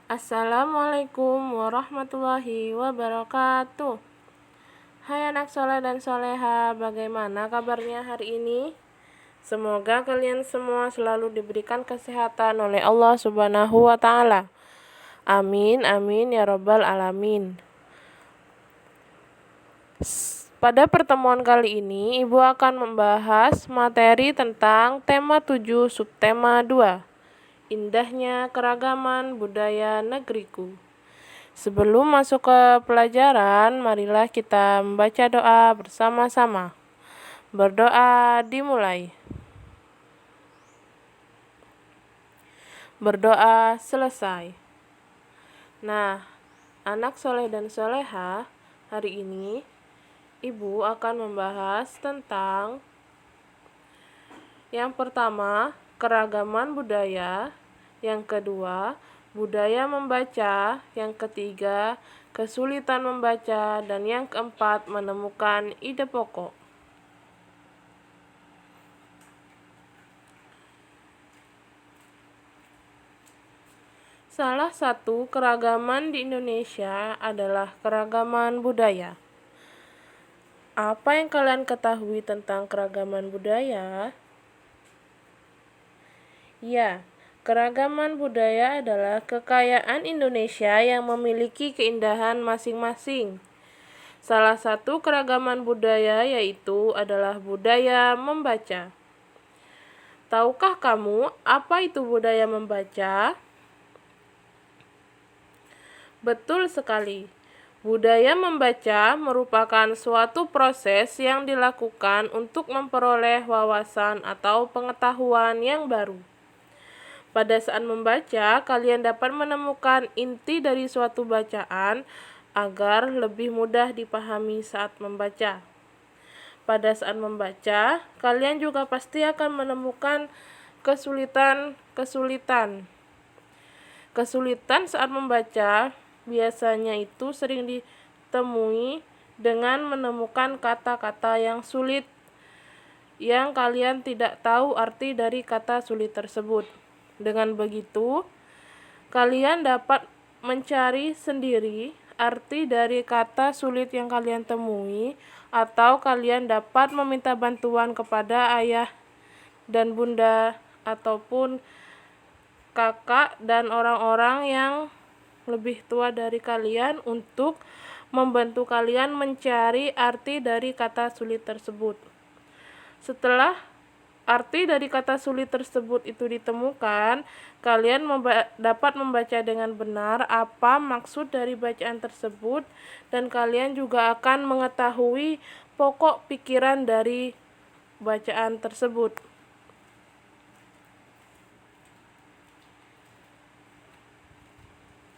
Assalamualaikum warahmatullahi wabarakatuh. Hai anak soleh dan soleha, bagaimana kabarnya hari ini? Semoga kalian semua selalu diberikan kesehatan oleh Allah Subhanahu wa Ta'ala. Amin, amin ya Rabbal Alamin. Pada pertemuan kali ini, Ibu akan membahas materi tentang tema 7 subtema 2. Indahnya keragaman budaya negeriku. Sebelum masuk ke pelajaran, marilah kita membaca doa bersama-sama. Berdoa dimulai. Berdoa selesai. Nah, anak soleh dan soleha, hari ini Ibu akan membahas tentang yang pertama, keragaman budaya. Yang kedua, budaya membaca. Yang ketiga, kesulitan membaca. Dan yang keempat, menemukan ide pokok. Salah satu keragaman di Indonesia adalah keragaman budaya. Apa yang kalian ketahui tentang keragaman budaya? Ya, keragaman budaya adalah kekayaan Indonesia yang memiliki keindahan masing-masing. Salah satu keragaman budaya yaitu adalah budaya membaca. Tahukah kamu apa itu budaya membaca? Betul sekali. Budaya membaca merupakan suatu proses yang dilakukan untuk memperoleh wawasan atau pengetahuan yang baru. Pada saat membaca, kalian dapat menemukan inti dari suatu bacaan agar lebih mudah dipahami saat membaca. Pada saat membaca, kalian juga pasti akan menemukan kesulitan saat membaca. Biasanya itu sering ditemui dengan menemukan kata-kata yang sulit yang kalian tidak tahu arti dari kata sulit tersebut. Dengan begitu, kalian dapat mencari sendiri arti dari kata sulit yang kalian temui, atau kalian dapat meminta bantuan kepada ayah dan bunda ataupun kakak dan orang-orang yang lebih tua dari kalian untuk membantu kalian mencari arti dari kata sulit tersebut. Setelah arti dari kata sulit tersebut itu ditemukan, kalian dapat membaca dengan benar apa maksud dari bacaan tersebut, dan kalian juga akan mengetahui pokok pikiran dari bacaan tersebut.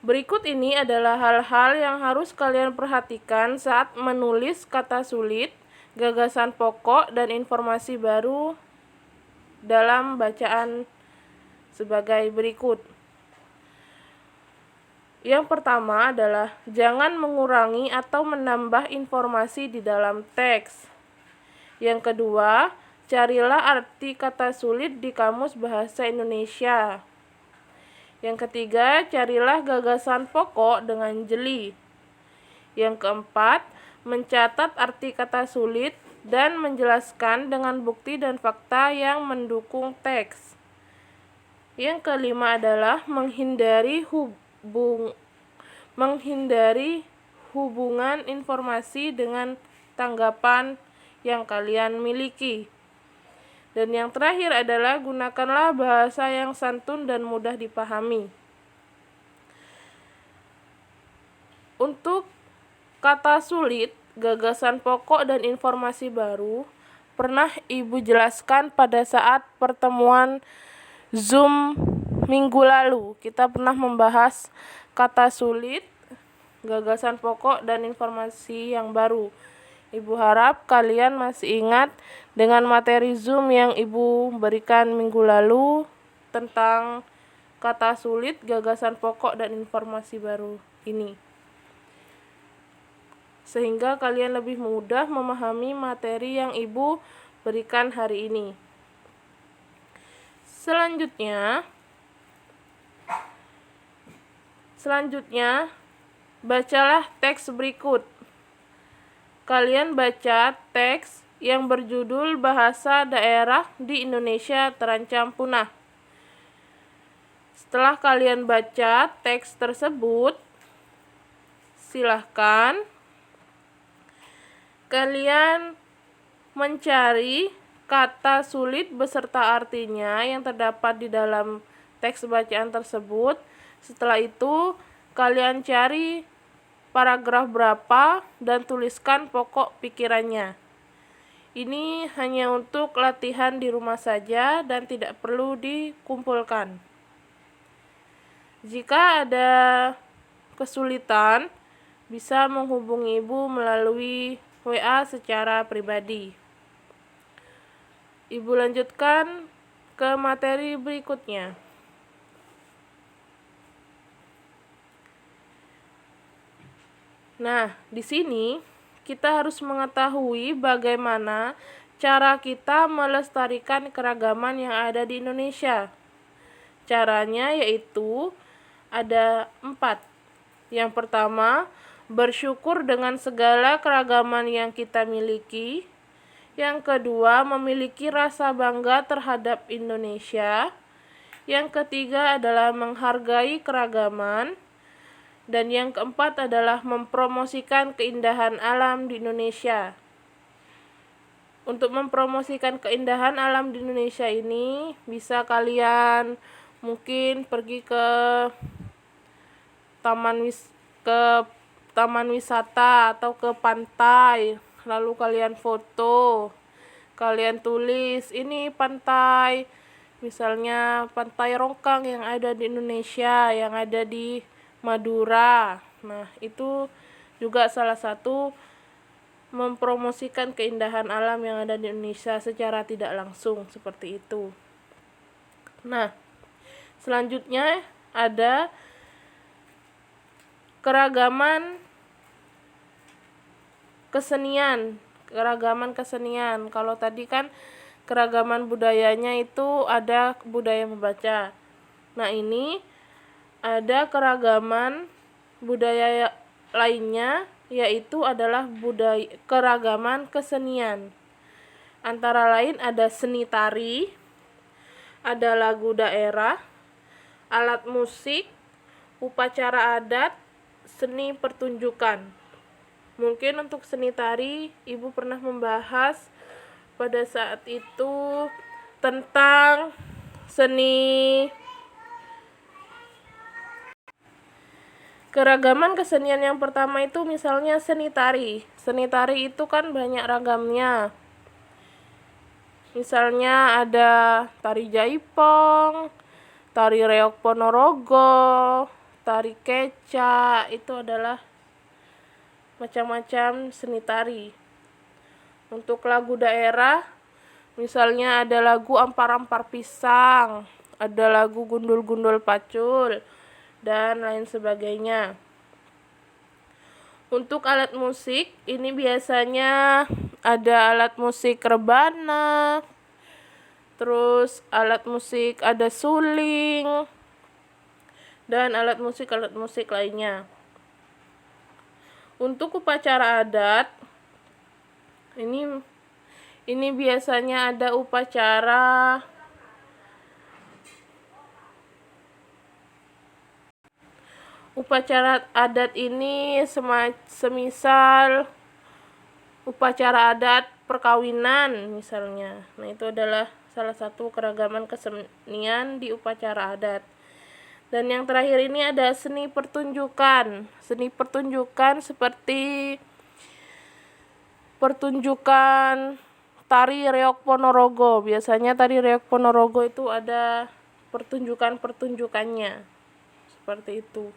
Berikut ini adalah hal-hal yang harus kalian perhatikan saat menulis kata sulit, gagasan pokok, dan informasi baru dalam bacaan sebagai berikut. Yang pertama adalah jangan mengurangi atau menambah informasi di dalam teks. Yang kedua, carilah arti kata sulit di Kamus Bahasa Indonesia. Yang ketiga, carilah gagasan pokok dengan jeli. Yang keempat, mencatat arti kata sulit dan menjelaskan dengan bukti dan fakta yang mendukung teks. Yang kelima adalah menghindari hubungan informasi dengan tanggapan yang kalian miliki. Dan yang terakhir adalah gunakanlah bahasa yang santun dan mudah dipahami. Untuk kata sulit, gagasan pokok, dan informasi baru pernah Ibu jelaskan pada saat pertemuan Zoom minggu lalu. Kita pernah membahas kata sulit, gagasan pokok, dan informasi yang baru. Ibu harap kalian masih ingat dengan materi Zoom yang Ibu berikan minggu lalu tentang kata sulit, gagasan pokok, dan informasi baru ini, sehingga kalian lebih mudah memahami materi yang Ibu berikan hari ini. Selanjutnya, Selanjutnya, bacalah teks berikut. Kalian baca teks yang berjudul Bahasa Daerah di Indonesia Terancam Punah. Setelah kalian baca teks tersebut, silahkan kalian mencari kata sulit beserta artinya yang terdapat di dalam teks bacaan tersebut. Setelah itu, kalian cari paragraf berapa dan tuliskan pokok pikirannya. Ini hanya untuk latihan di rumah saja dan tidak perlu dikumpulkan. Jika ada kesulitan, bisa menghubungi Ibu melalui WA secara pribadi. Ibu lanjutkan ke materi berikutnya. Nah, di sini kita harus mengetahui bagaimana cara kita melestarikan keragaman yang ada di Indonesia. Caranya yaitu ada 4. Yang pertama, bersyukur dengan segala keragaman yang kita miliki. Yang kedua, memiliki rasa bangga terhadap Indonesia. Yang ketiga adalah menghargai keragaman. Dan yang keempat adalah mempromosikan keindahan alam di Indonesia. Untuk mempromosikan keindahan alam di Indonesia ini, bisa kalian mungkin pergi ke taman wisata atau ke pantai, lalu kalian foto, kalian tulis ini pantai, misalnya pantai Rongkang yang ada di Indonesia, yang ada di Madura. Nah, itu juga salah satu mempromosikan keindahan alam yang ada di Indonesia secara tidak langsung, seperti itu. Nah, selanjutnya ada keragaman kesenian. Kalau tadi kan keragaman budayanya itu ada budaya membaca. Nah, ini ada keragaman budaya lainnya, yaitu adalah keragaman kesenian. Antara lain ada seni tari, ada lagu daerah, alat musik, upacara adat, seni pertunjukan. Mungkin untuk seni tari, Ibu pernah membahas pada saat itu tentang keragaman kesenian. Yang pertama itu misalnya seni tari. Seni tari itu kan banyak ragamnya. Misalnya ada tari jaipong, tari reok Ponorogo, tari keca, itu adalah macam-macam seni tari. Untuk lagu daerah, misalnya ada lagu Ampar-Ampar Pisang, ada lagu Gundul-Gundul Pacul, dan lain sebagainya. Untuk alat musik, ini biasanya ada alat musik rebana, terus alat musik ada suling, dan alat musik lainnya. Untuk upacara adat, ini biasanya ada upacara adat ini semisal upacara adat perkawinan misalnya. Nah, itu adalah salah satu keragaman kesenian di upacara adat. Dan yang terakhir ini ada seni pertunjukan. Seni pertunjukan seperti pertunjukan tari reok Ponorogo. Biasanya tari reok Ponorogo itu ada pertunjukannya. Seperti itu.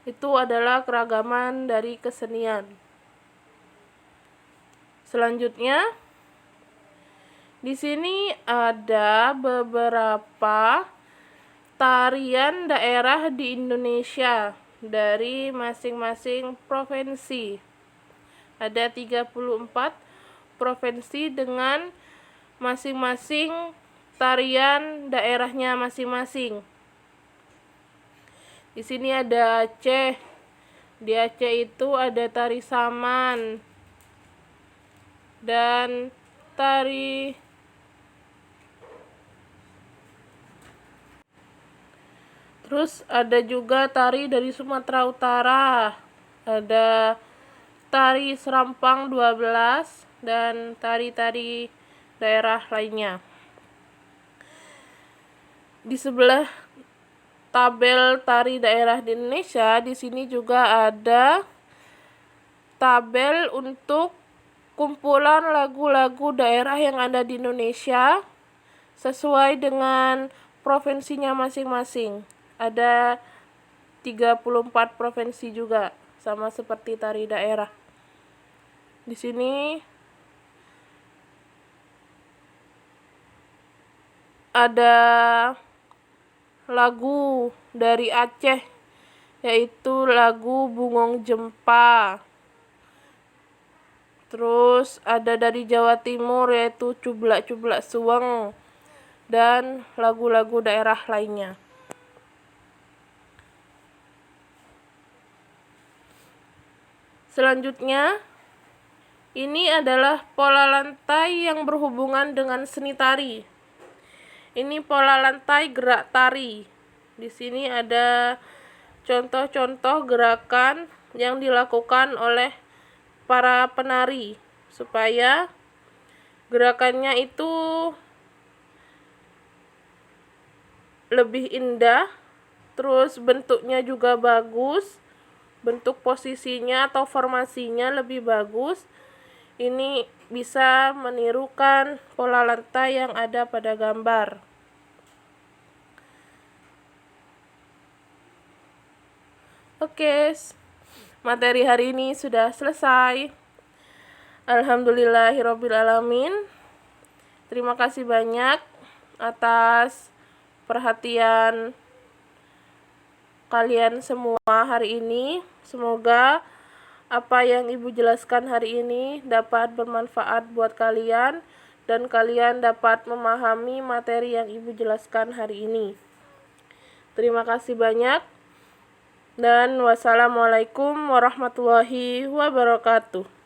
Itu adalah keragaman dari kesenian. Selanjutnya, di sini ada beberapa tarian daerah di Indonesia dari masing-masing provinsi. Ada 34 provinsi dengan masing-masing tarian daerahnya masing-masing. Di sini ada Aceh. Di Aceh itu ada tari saman dan tari terus ada juga tari dari Sumatera Utara. Ada tari Serampang 12 dan tari-tari daerah lainnya. Di sebelah tabel tari daerah di Indonesia, di sini juga ada tabel untuk kumpulan lagu-lagu daerah yang ada di Indonesia sesuai dengan provinsinya masing-masing. Ada 34 provinsi juga, sama seperti tari daerah. Di sini ada lagu dari Aceh, yaitu lagu Bungong Jempa. Terus ada dari Jawa Timur, yaitu Cublak-Cublak Suweng, dan lagu-lagu daerah lainnya. Selanjutnya, ini adalah pola lantai yang berhubungan dengan seni tari. Ini pola lantai gerak tari. Di sini ada contoh-contoh gerakan yang dilakukan oleh para penari supaya gerakannya itu lebih indah, terus bentuknya juga bagus, bentuk posisinya atau formasinya lebih bagus. Ini bisa menirukan pola lantai yang ada pada gambar. Oke, materi hari ini sudah selesai. Alhamdulillahirobbilalamin. Terima kasih banyak atas perhatian kalian semua hari ini. Semoga apa yang Ibu jelaskan hari ini dapat bermanfaat buat kalian dan kalian dapat memahami materi yang Ibu jelaskan hari ini. Terima kasih banyak dan wassalamualaikum warahmatullahi wabarakatuh.